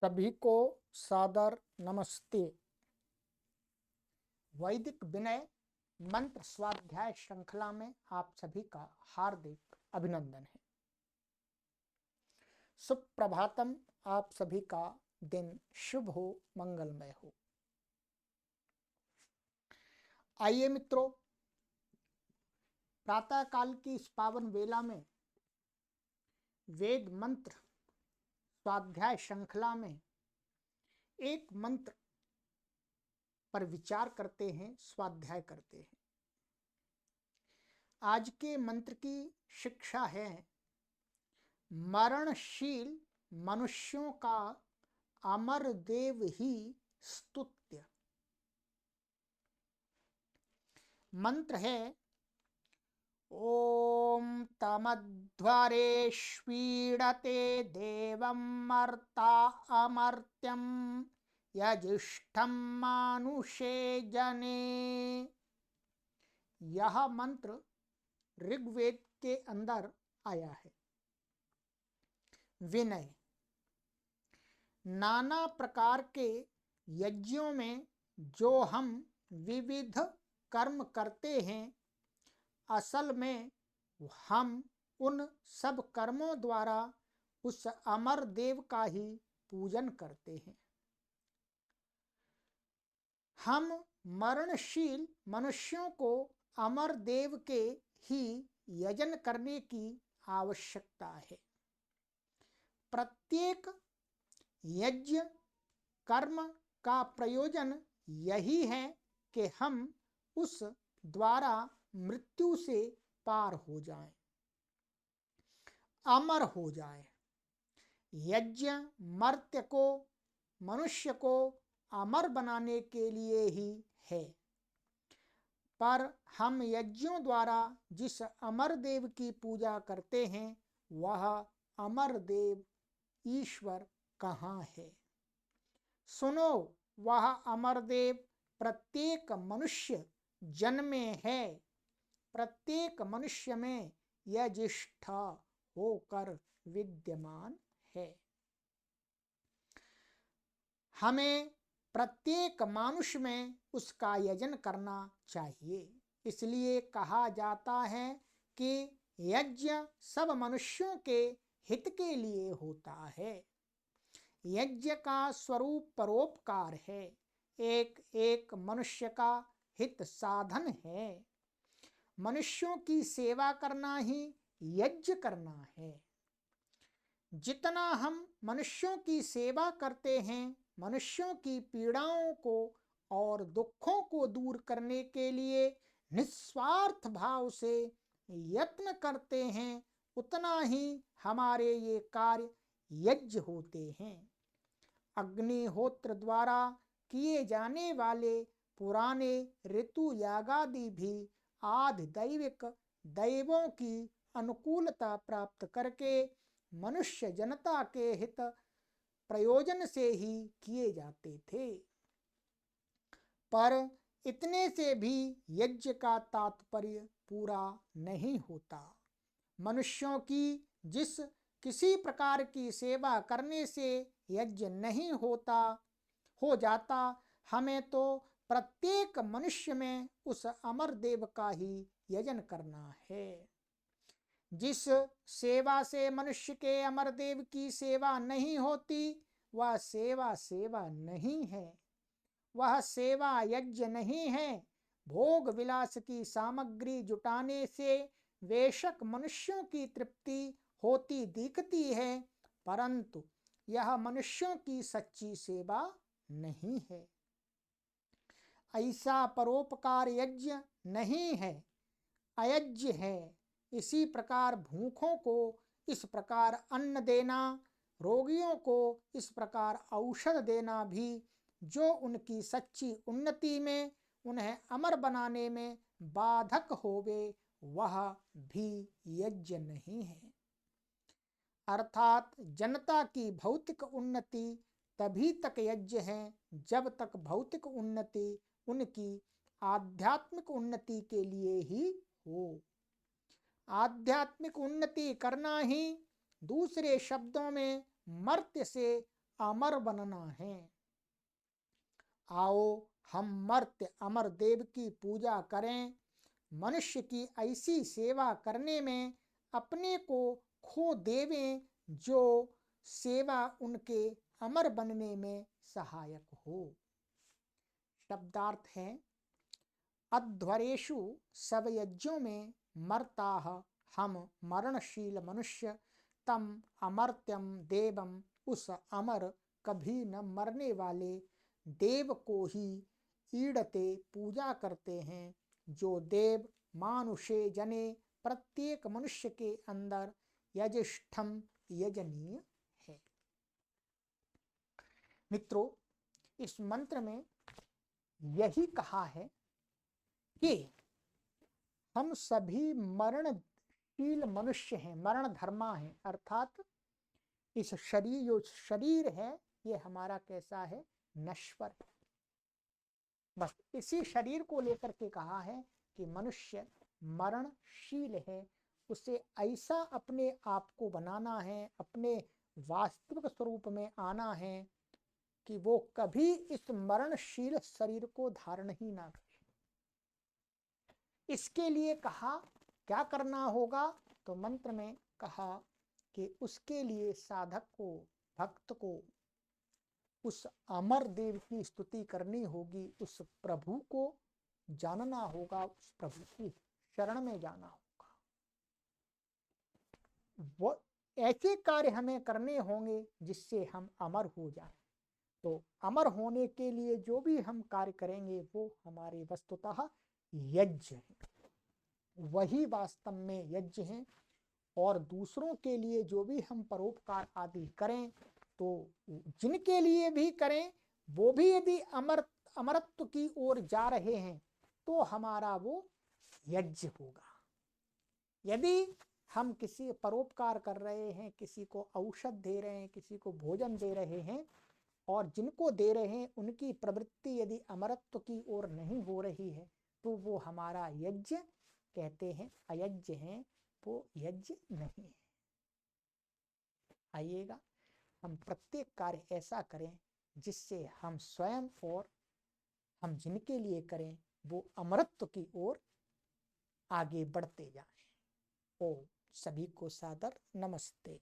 सभी को सादर नमस्ते। वैदिक विनय मंत्र स्वाध्याय श्रृंखला में आप सभी का हार्दिक अभिनंदन है। सुप्रभातम। आप सभी का दिन शुभ हो, मंगलमय हो। आइए मित्रों, प्रातः काल की इस पावन वेला में वेद मंत्र स्वाध्याय श्रृंखला में एक मंत्र पर विचार करते हैं, स्वाध्याय करते हैं। आज के मंत्र की शिक्षा है मरणशील मनुष्यों का अमर देव ही स्तुत्य। मंत्र है ओम तमध्वरेष्वीडते देवं मर्ता अमर्त्यं यजिष्ठं मानुषे जने। यह मंत्र ऋग्वेद के अंदर आया है। विनय, नाना प्रकार के यज्ञों में जो हम विविध कर्म करते हैं, असल में हम उन सब कर्मों द्वारा उस अमर देव का ही पूजन करते हैं। हम मरणशील मनुष्यों को अमर देव के ही यजन करने की आवश्यकता है। प्रत्येक यज्ञ कर्म का प्रयोजन यही है कि हम उस द्वारा मृत्यु से पार हो जाएं, अमर हो जाएं। यज्ञ मर्त्य को, मनुष्य को अमर बनाने के लिए ही है। पर हम यज्ञों द्वारा जिस अमर देव की पूजा करते हैं, वह अमर देव ईश्वर कहाँ है? सुनो, वह अमर देव प्रत्येक मनुष्य जन में है। प्रत्येक मनुष्य में यजिष्ठ होकर विद्यमान है। हमें प्रत्येक मानुष में उसका यजन करना चाहिए। इसलिए कहा जाता है कि यज्ञ सब मनुष्यों के हित के लिए होता है। यज्ञ का स्वरूप परोपकार है, एक एक मनुष्य का हित साधन है। मनुष्यों की सेवा करना ही यज्ञ करना है। जितना हम मनुष्यों की सेवा करते हैं, मनुष्यों की पीड़ाओं को और दुखों को दूर करने के लिए निस्वार्थ भाव से यत्न करते हैं, उतना ही हमारे ये कार्य यज्ञ होते हैं। अग्निहोत्र द्वारा किए जाने वाले पुराने ऋतु यागादि भी आदि दैविक दैवों की अनुकूलता प्राप्त करके मनुष्य जनता के हित प्रयोजन से ही किए जाते थे। पर इतने से भी यज्ञ का तात्पर्य पूरा नहीं होता। मनुष्यों की जिस किसी प्रकार की सेवा करने से यज्ञ नहीं हो जाता, हमें तो प्रत्येक मनुष्य में उस अमर देव का ही यजन करना है। जिस सेवा से मनुष्य के अमर देव की सेवा नहीं होती, वह सेवा नहीं है, वह सेवा यज्ञ नहीं है। भोग विलास की सामग्री जुटाने से बेशक मनुष्यों की तृप्ति होती दिखती है, परंतु यह मनुष्यों की सच्ची सेवा नहीं है। ऐसा परोपकार यज्ञ नहीं है, अयज्ञ है। इसी प्रकार भूखों को इस प्रकार अन्न देना, रोगियों को इस प्रकार औषध देना भी जो उनकी सच्ची उन्नति में, उन्हें अमर बनाने में बाधक होवे, वह भी यज्ञ नहीं है। अर्थात जनता की भौतिक उन्नति तभी तक यज्ञ है जब तक भौतिक उन्नति उनकी आध्यात्मिक उन्नति के लिए ही हो। आध्यात्मिक उन्नति करना ही दूसरे शब्दों में मर्त्य से अमर बनना है। आओ हम मर्त्य अमर देव की पूजा करें, मनुष्य की ऐसी सेवा करने में अपने को खो देवें जो सेवा उनके अमर बनने में सहायक हो। शब्दार्थ है, अध्वरेषु सब यज्ञों में मरताह हम मरणशील मनुष्य, तम अमर्त्यम देवम उस अमर कभी न मरने वाले देव को ही ईड़ते पूजा करते हैं, जो देव मानुषे जने प्रत्येक मनुष्य के अंदर यजिष्ठम यजनीय है। मित्रों, इस मंत्र में यही कहा है कि हम सभी मरणशील मनुष्य हैं, मरण धर्मा हैं, अर्थात इस शरीर, जो शरीर है ये हमारा कैसा है, नश्वर है। बस इसी शरीर को लेकर के कहा है कि मनुष्य मरणशील है, उसे ऐसा अपने आप को बनाना है, अपने वास्तविक स्वरूप में आना है कि वो कभी इस मरणशील शरीर को धारण ही ना करे। इसके लिए कहा क्या करना होगा, तो मंत्र में कहा कि उसके लिए साधक को, भक्त को उस अमर देव की स्तुति करनी होगी, उस प्रभु को जानना होगा, उस प्रभु की शरण में जाना होगा। वो ऐसे कार्य हमें करने होंगे जिससे हम अमर हो जाएं। तो अमर होने के लिए जो भी हम कार्य करेंगे वो हमारे वस्तुतः यज्ञ है, वही वास्तव में यज्ञ है। और दूसरों के लिए जो भी हम परोपकार आदि करें, तो जिनके लिए भी करें वो भी यदि अमरत्व की ओर जा रहे हैं तो हमारा वो यज्ञ होगा। यदि हम किसी परोपकार कर रहे हैं, किसी को औषध दे रहे हैं, किसी को भोजन दे रहे हैं, और जिनको दे रहे हैं उनकी प्रवृत्ति यदि अमरत्व की ओर नहीं हो रही है तो वो हमारा यज्ञ कहते हैं, अयज्ञ है, वो यज्ञ नहीं है। आइएगा हम प्रत्येक कार्य ऐसा करें जिससे हम स्वयं और हम जिनके लिए करें वो अमरत्व की ओर आगे बढ़ते जाएं। ओ सभी को सादर नमस्ते।